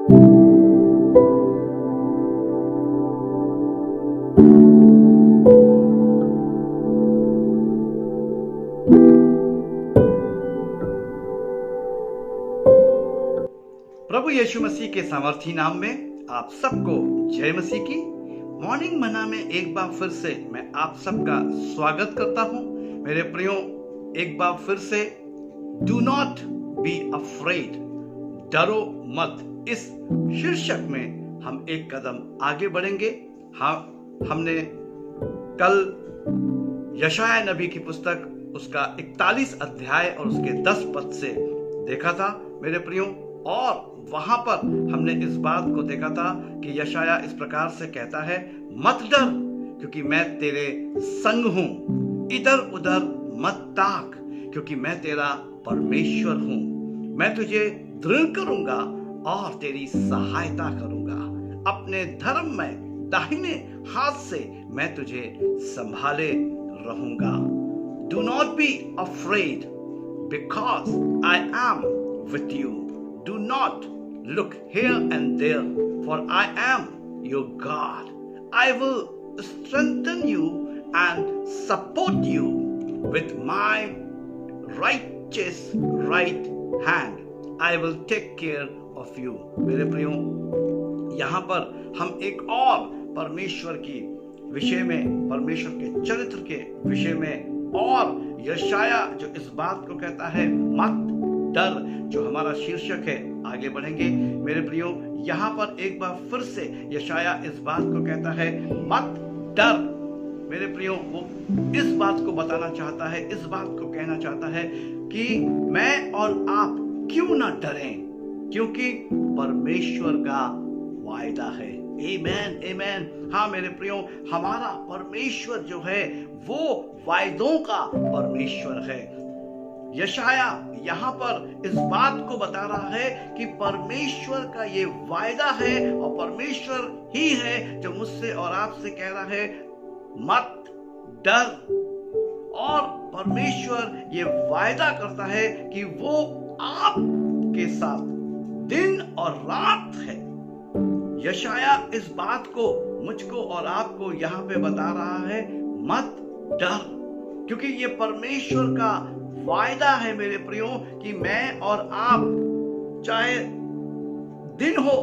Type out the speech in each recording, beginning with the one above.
प्रभु यीशु मसीह के सामर्थी नाम में आप सबको जय मसीह की। मॉर्निंग मना में एक बार फिर से मैं आप सबका स्वागत करता हूं। मेरे प्रियो, एक बार फिर से डू नॉट बी अफ्रेड, डरो मत, इस शीर्षक में हम एक कदम आगे बढ़ेंगे। हमने कल यशाया नबी की पुस्तक उसका 41 अध्याय और उसके 10 पद से देखा था मेरे प्रियो, और वहां पर हमने इस बात को देखा था कि यशाया इस प्रकार से कहता है, मत डर क्योंकि मैं तेरे संग हूं, इधर उधर मत ताक क्योंकि मैं तेरा परमेश्वर हूं। मैं तुझे दृढ़ करूंगा और तेरी सहायता करूंगा, अपने धर्म में दाहिने हाथ से मैं तुझे संभाले रहूंगा। Do not be afraid because I am with you. Do not look here and there, for I am your God. I will strengthen you and support you with my righteous right hand. I will take care of you. मेरे प्रियो, यहाँ पर हम एक और परमेश्वर की विषय में, परमेश्वर के चरित्र के विषय में, और यशाया जो इस बात को कहता है मत डर, जो हमारा शीर्षक है, आगे बढ़ेंगे मेरे प्रियो। यहाँ पर एक बार फिर से यशाया इस बात को कहता है मत डर। मेरे प्रियो, वो इस बात को बताना चाहता है, इस बात को कहना चाहता है कि मैं और आप क्यों ना डरें, क्योंकि परमेश्वर का वायदा है। आमेन, आमेन। हाँ मेरे प्रियो, हमारा परमेश्वर जो है वो वायदों का परमेश्वर है। यशाया यहाँ पर इस बात को बता रहा है कि परमेश्वर का ये वायदा है, और परमेश्वर ही है जो मुझसे और आपसे कह रहा है मत डर। और परमेश्वर ये वायदा करता है कि वो आपके साथ दिन और रात है। यशाया इस बात को मुझको और आपको यहाँ पे बता रहा है मत डर, क्योंकि ये परमेश्वर का वायदा है मेरे प्रियो कि मैं और आप, चाहे दिन हो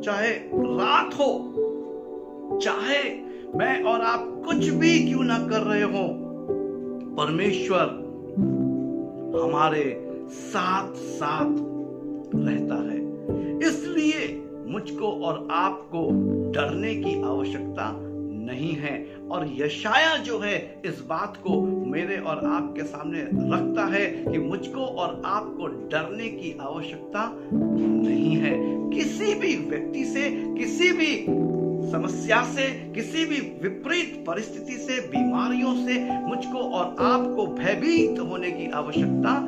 चाहे रात हो, चाहे मैं और आप कुछ भी क्यों ना कर रहे हो, परमेश्वर हमारे साथ साथ रहता है। इसलिए मुझको और आपको डरने की आवश्यकता नहीं है। और यशाया जो है इस बात को मेरे और आपके सामने रखता है कि मुझको और आपको डरने की आवश्यकता नहीं है। किसी भी व्यक्ति से, किसी भी समस्या से, किसी भी विपरीत परिस्थिति से, बीमारियों से मुझको और आपको भयभीत होने की आवश्यकता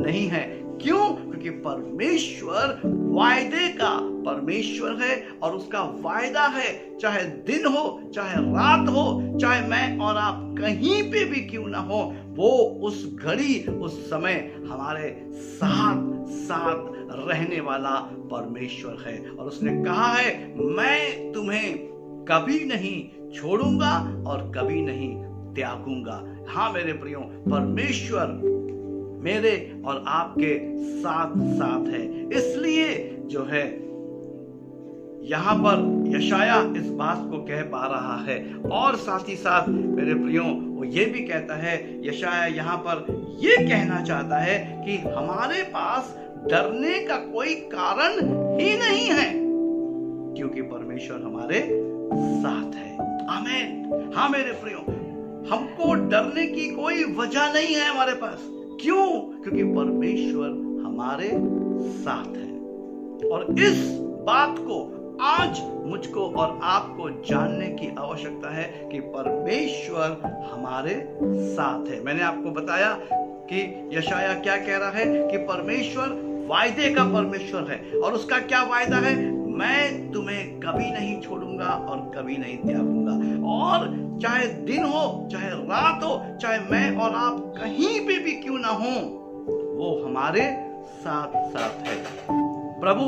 नहीं है। क्यों? क्योंकि परमेश्वर वायदे का परमेश्वर है, और उसका वायदा है चाहे दिन हो चाहे रात हो, चाहे मैं और आप कहीं पे भी क्यों ना हो, वो उस घड़ी उस समय हमारे साथ साथ रहने वाला परमेश्वर है। और उसने कहा है मैं तुम्हें कभी नहीं छोड़ूंगा और कभी नहीं त्यागूंगा। हाँ मेरे प्रियो, परमेश्वर मेरे और आपके साथ साथ है। इसलिए जो है यहाँ पर यशाया इस बात को कह पा रहा है, और साथ ही साथ मेरे प्रियो वो ये भी कहता है, यशाया यहाँ पर ये कहना चाहता है कि हमारे पास डरने का कोई कारण ही नहीं है, क्योंकि परमेश्वर हमारे साथ है। आमीन। हाँ मेरे प्रियो, हमको डरने की कोई वजह नहीं है हमारे पास। क्यों? क्योंकि परमेश्वर हमारे साथ है। और इस बात को आज मुझको और आपको जानने की आवश्यकता है कि परमेश्वर हमारे साथ है। मैंने आपको बताया कि यशाया क्या कह रहा है कि परमेश्वर वायदे का परमेश्वर है, और उसका क्या वायदा है? मैं तुम्हें कभी नहीं छोड़ूंगा और कभी नहीं त्यागूंगा। और चाहे दिन हो चाहे रात हो, चाहे मैं और आप कहीं पे भी क्यों ना हो, वो हमारे साथ साथ है। प्रभु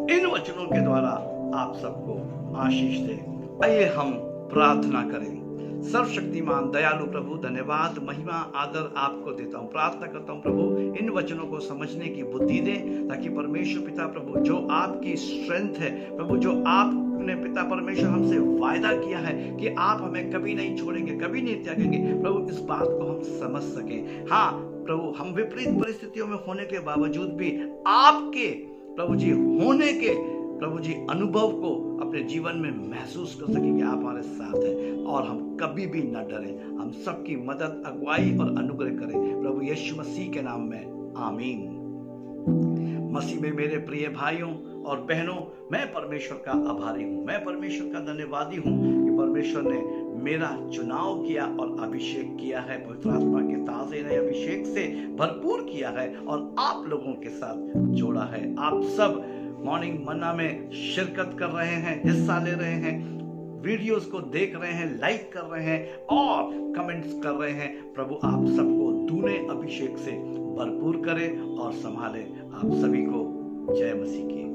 इन वचनों के द्वारा आप सबको आशीष दे। आइए हम प्रार्थना करें। सर्वशक्तिमान दयालु प्रभु, धन्यवाद, महिमा, आदर आपको देता हूँ। प्रार्थना करता हूँ प्रभु, इन वचनों को समझने की बुद्धि दे, ताकि परमेश्वर पिता प्रभु, जो आपकी स्ट्रेंथ है प्रभु, जो आपने पिता परमेश्वर हमसे वायदा किया है कि आप हमें कभी नहीं छोड़ेंगे, कभी नहीं त्यागेंगे प्रभु, इस बात को हम समझ सकें। हाँ प्रभु, हम विपरीत परिस्थितियों में होने के बावजूद भी आपके प्रभु जी होने के प्रभु जी अनुभव को अपने जीवन में महसूस कर सकें कि आप हमारे साथ हैं, और हम कभी भी न डरें। हम सबकी मदद, अगुवाई और अनुग्रह करें प्रभु यीशु मसीह के नाम में, आमीन। मसीह में मेरे प्रिय भाइयों और बहनों, मैं परमेश्वर का आभारी हूँ, मैं परमेश्वर का धन्यवादी हूँ कि परमेश्वर ने मेरा चुनाव किया और अभिषेक किया है, पवित्र आत्मा के ताजे नए अभिषेक से भरपूर किया है और आप लोगों के साथ जोड़ा है। आप सब मॉर्निंग मन्ना में शिरकत कर रहे हैं, हिस्सा ले रहे हैं, वीडियोस को देख रहे हैं, लाइक कर रहे हैं और कमेंट्स कर रहे हैं। प्रभु आप सबको दूने अभिषेक से भरपूर करे और संभाले। आप सभी को जय मसीह की।